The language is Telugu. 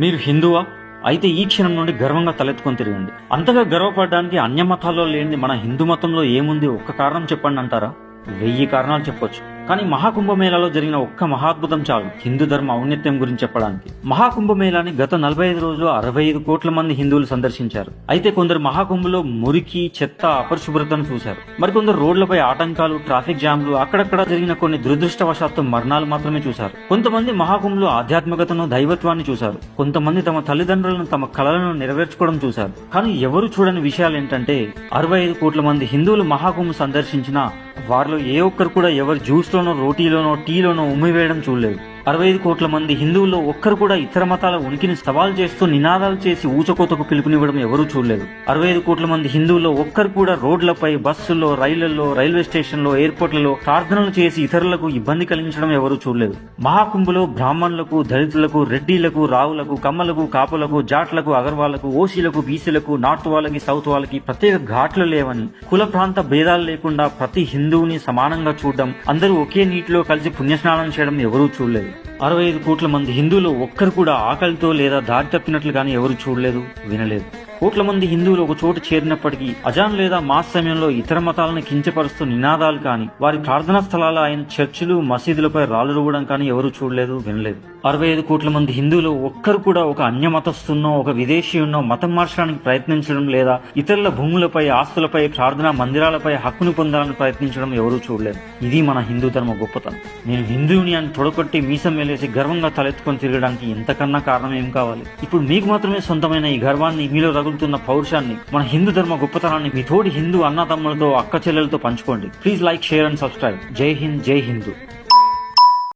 మీరు హిందువా? అయితే ఈ క్షణం నుండి గర్వంగా తలెత్తుకొని తిరగండి. అంతగా గర్వపడడానికి అన్య మతాల్లో లేనిది మన హిందూ మతంలో ఏముంది? ఒక్క కారణం చెప్పండి అంటారా? 1000 కారణాలు చెప్పొచ్చు. కానీ మహాకుంభమేళాలో జరిగిన ఒక్క మహాద్భుతం చాలు హిందూ ధర్మ ఔన్నత్యం గురించి చెప్పడానికి. మహాకుంభమేళాని గత 45 రోజులు 65 కోట్ల మంది హిందువులు సందర్శించారు. అయితే కొందరు మహాకుంభలో మురికి, చెత్త, అపరిశుభ్రతను చూశారు. మరికొందరు రోడ్లపై ఆటంకాలు, ట్రాఫిక్ జామ్లు, అక్కడక్కడ జరిగిన కొన్ని దురదృష్టవశాత్తు మరణాలు మాత్రమే చూశారు. కొంతమంది మహాకుంభలో ఆధ్యాత్మికతను, దైవత్వాన్ని చూశారు. కొంతమంది తమ తల్లిదండ్రులను, తమ కలలను నెరవేర్చుకోవడం చూశారు. కానీ ఎవరు చూడని విషయాలు ఏంటంటే 65 కోట్ల మంది హిందువులు మహాకుంభ సందర్శించినా వారిలో ఏ ఒక్కరు కూడా ఎవరి జ్యూస్లోనో, రోటీలోనో, టీలోనో ఉమ్మివేయడం చూడలేదు. 65 కోట్ల మంది హిందువుల్లో ఒక్కరు కూడా ఇతర మతాల ఉనికిని సవాల్ చేస్తూ నినాదాలు చేసి ఊచకోతకు పిలుపునివ్వడం ఎవరూ చూడలేదు. 65 కోట్ల మంది హిందువుల్లో ఒక్కరు కూడా రోడ్లపై, బస్సుల్లో, రైళ్లలో, రైల్వే స్టేషన్లో, ఎయిర్పోర్ట్లలో ప్రార్థనలు చేసి ఇతరులకు ఇబ్బంది కలిగించడం ఎవరూ చూడలేదు. మహాకుంభలో బ్రాహ్మణులకు, దళితులకు, రెడ్డిలకు, రావులకు, కమ్మలకు, కాపులకు, జాట్లకు, అగర్వాలకు, ఓసీలకు, బీసీలకు, నార్త్ వాళ్ళకి, సౌత్ వాళ్ళకి ప్రత్యేక ఘాట్లు లేవని, కుల ప్రాంత భేదాలు లేకుండా ప్రతి హిందువుని సమానంగా చూడడం, అందరూ ఒకే నీటిలో కలిసి పుణ్యస్నానం చేయడం ఎవరూ చూడలేదు. 65 కోట్ల మంది హిందువులు ఒక్కరు కూడా ఆకలితో లేదా దారి తప్పినట్లు గానీ ఎవరు చూడలేదు, వినలేదు. కోట్ల మంది హిందువులు ఒక చోటు చేరినప్పటికీ అజాన్ లేదా మాస్ సమయంలో ఇతర మతాలను కించపరుస్తూ నినాదాలు కానీ, వారి ప్రార్థనా స్థలాలు అయిన చర్చిలు, మసీదులపై రాళ్లు రువ్వడం కానీ ఎవరు చూడలేదు, వినలేదు. 65 కోట్ల మంది హిందువులు ఒక్కరు కూడా ఒక అన్య మతస్థున్నో, ఒక విదేశీయున్నో మతం మార్చడానికి ప్రయత్నించడం లేదా ఇతరుల భూములపై, ఆస్తులపై, ప్రార్థనా మందిరాలపై హక్కును పొందాలని ప్రయత్నించడం ఎవరూ చూడలేదు. ఇది మన హిందూ ధర్మ గొప్పతనం. నేను హిందువుని అని తొడగొట్టి మీసం వేలేసి గర్వంగా తలెత్తుకొని తిరగడానికి ఇంతకన్నా కారణం ఏం కావాలి? ఇప్పుడు మీకు మాత్రమే సొంతమైన ఈ గర్వాన్ని, మీలో రగులుతున్న పౌరుషాన్ని, మన హిందూ ధర్మ గొప్పతనాన్ని మీ తోటి హిందూ అన్నదమ్ములతో, అక్క చెల్లెలతో పంచుకోండి. Please like, share and subscribe. జై హింద్, జై హిందూ.